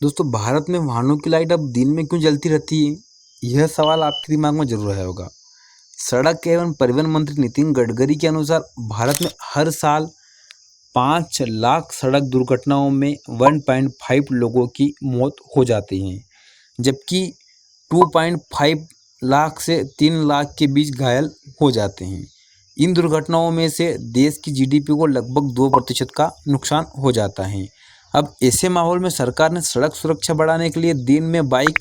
दोस्तों, भारत में वाहनों की लाइट अब दिन में क्यों जलती रहती है? यह सवाल आपके दिमाग में जरूर आया होगा। सड़क एवं परिवहन मंत्री नितिन गडकरी के अनुसार भारत में हर साल 5 लाख सड़क दुर्घटनाओं में 1.5 लोगों की मौत हो जाती है, जबकि 2.5 लाख से 3 लाख के बीच घायल हो जाते हैं। इन दुर्घटनाओं में से देश की जीडीपी को लगभग 2% का नुकसान हो जाता है। अब ऐसे माहौल में सरकार ने सड़क सुरक्षा बढ़ाने के लिए दिन में बाइक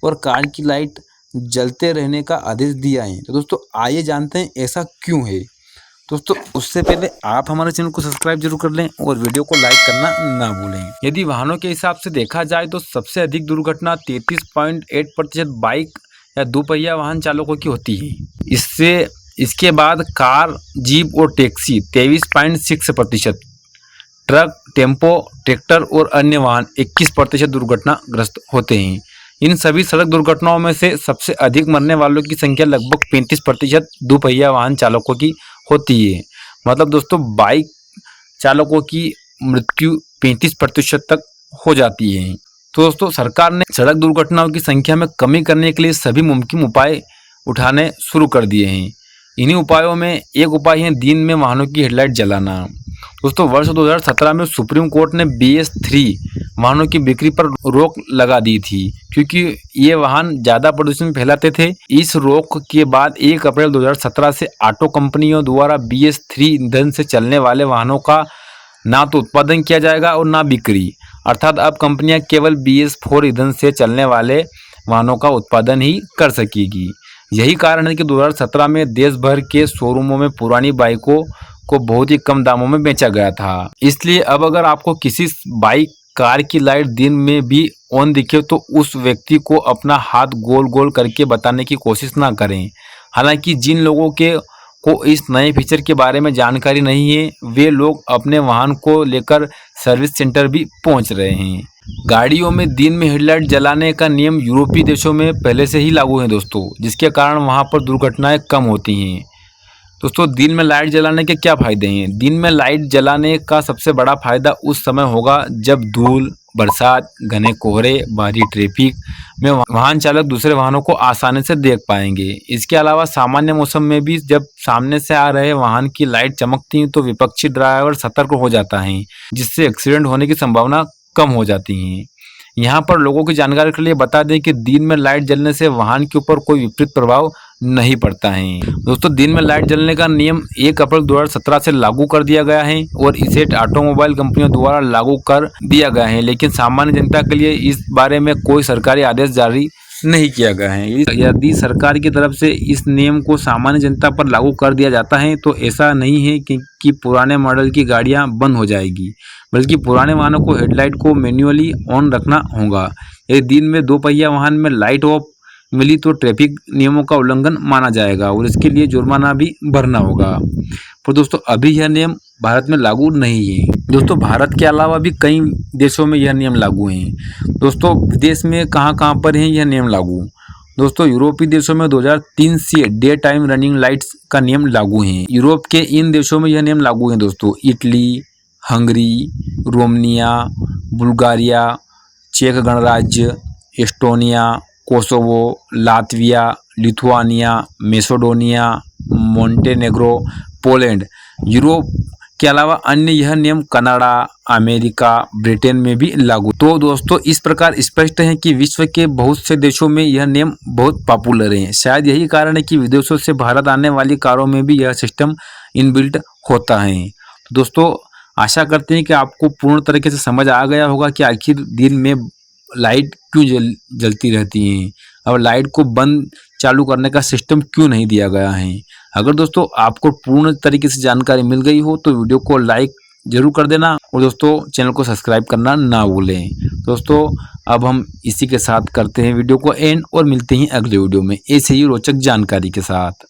और कार की लाइट जलते रहने का आदेश दिया है। तो दोस्तों, आइए जानते हैं ऐसा क्यों है। दोस्तों, उससे पहले आप हमारे चैनल को सब्सक्राइब जरूर कर लें और वीडियो को लाइक करना ना भूलें। यदि वाहनों के हिसाब से देखा जाए तो सबसे अधिक दुर्घटना 33.8% बाइक या दोपहिया वाहन चालकों की होती है। इसके बाद कार, जीप और टैक्सी 23.6%, ट्रक, टेम्पो, ट्रैक्टर और अन्य वाहन 21% दुर्घटनाग्रस्त होते हैं। इन सभी सड़क दुर्घटनाओं में से सबसे अधिक मरने वालों की संख्या लगभग 35% दोपहिया वाहन चालकों की होती है। मतलब दोस्तों, बाइक चालकों की मृत्यु 35% तक हो जाती है। तो दोस्तों, सरकार ने सड़क दुर्घटनाओं की संख्या में कमी करने के लिए सभी मुमकिन उपाय उठाने शुरू कर दिए हैं। इन्हीं उपायों में एक उपाय है दिन में वाहनों की हेडलाइट जलाना। दोस्तों, वर्ष 2017 में सुप्रीम कोर्ट ने BS3 वाहनों की बिक्री पर रोक लगा दी थी, क्योंकि ये वाहन ज़्यादा प्रदूषण फैलाते थे। इस रोक के बाद 1 अप्रैल 2017 से ऑटो कंपनियों द्वारा BS3 ईंधन से चलने वाले वाहनों का ना तो उत्पादन किया जाएगा और ना बिक्री। अर्थात अब कंपनियां केवल BS4 ईंधन से चलने वाले वाहनों का उत्पादन ही कर सकेगी। यही कारण है कि 2017 में देश भर के शोरूमों में पुरानी बाइकों को बहुत ही कम दामों में बेचा गया था। इसलिए अब अगर आपको किसी बाइक, कार की लाइट दिन में भी ऑन दिखे तो उस व्यक्ति को अपना हाथ गोल गोल करके बताने की कोशिश ना करें। हालांकि जिन लोगों को इस नए फीचर के बारे में जानकारी नहीं है, वे लोग अपने वाहन को लेकर सर्विस सेंटर भी पहुंच रहे हैं। गाड़ियों में दिन में हेडलाइट जलाने का नियम यूरोपीय देशों में पहले से ही लागू है दोस्तों, जिसके कारण वहां पर दुर्घटनाएं कम होती हैं। दोस्तों, दिन में लाइट जलाने के क्या फ़ायदे हैं? दिन में लाइट जलाने का सबसे बड़ा फ़ायदा उस समय होगा जब धूल, बरसात, घने कोहरे, भारी ट्रैफिक में वाहन चालक दूसरे वाहनों को आसानी से देख पाएंगे। इसके अलावा सामान्य मौसम में भी जब सामने से आ रहे वाहन की लाइट चमकती है तो विपक्षी ड्राइवर सतर्क हो जाता है, जिससे एक्सीडेंट होने की संभावना कम हो जाती है। यहाँ पर लोगों की जानकारी के लिए बता दें कि दिन में लाइट जलने से वाहन के ऊपर कोई विपरीत प्रभाव नहीं पड़ता है। दोस्तों, दिन में लाइट जलने का नियम 1 अप्रैल 2017 से लागू कर दिया गया है और इसे ऑटोमोबाइल कंपनियों द्वारा लागू कर दिया गया है, लेकिन सामान्य जनता के लिए इस बारे में कोई सरकारी आदेश जारी नहीं किया गया है। यदि सरकार की तरफ से इस नियम को सामान्य जनता पर लागू कर दिया जाता है तो ऐसा नहीं है कि पुराने मॉडल की गाड़ियां बंद हो जाएगी, बल्कि पुराने वाहनों को हेडलाइट को मैन्युअली ऑन रखना होगा। यदि दिन में दोपहिया वाहन में लाइट ऑफ मिली तो ट्रैफिक नियमों का उल्लंघन माना जाएगा और इसके लिए जुर्माना भी भरना होगा। पर दोस्तों, अभी यह नियम भारत में लागू नहीं है। दोस्तों, भारत के अलावा भी कई देशों में यह नियम लागू हैं। दोस्तों, विदेश में कहाँ पर है यह नियम लागू? दोस्तों, यूरोपीय देशों में 2003 से डे टाइम रनिंग लाइट्स का नियम लागू है। यूरोप के इन देशों में यह नियम लागू है दोस्तों: इटली, हंगरी, रोमानिया, बुल्गारिया, चेक गणराज्य, Estonia, Kosovo, Latvia, Lithuania, Macedonia, Montenegro, Poland. Europe के अलावा अन्य यह नियम कनाडा, अमेरिका, ब्रिटेन में भी लागू। तो दोस्तों, इस प्रकार स्पष्ट है कि विश्व के बहुत से देशों में यह नियम बहुत पॉपुलर है। शायद यही कारण है कि विदेशों से भारत आने वाली कारों में भी यह सिस्टम इनबिल्ट होता है। तो दोस्तों, आशा करते हैं कि आपको पूर्ण तरीके से समझ आ गया होगा कि आखिर दिन में लाइट क्यों जलती रहती हैं और लाइट को बंद चालू करने का सिस्टम क्यों नहीं दिया गया है। अगर दोस्तों आपको पूर्ण तरीके से जानकारी मिल गई हो तो वीडियो को लाइक जरूर कर देना और दोस्तों चैनल को सब्सक्राइब करना ना भूलें। दोस्तों, अब हम इसी के साथ करते हैं वीडियो को एंड और मिलते हैं अगले वीडियो में ऐसे ही रोचक जानकारी के साथ।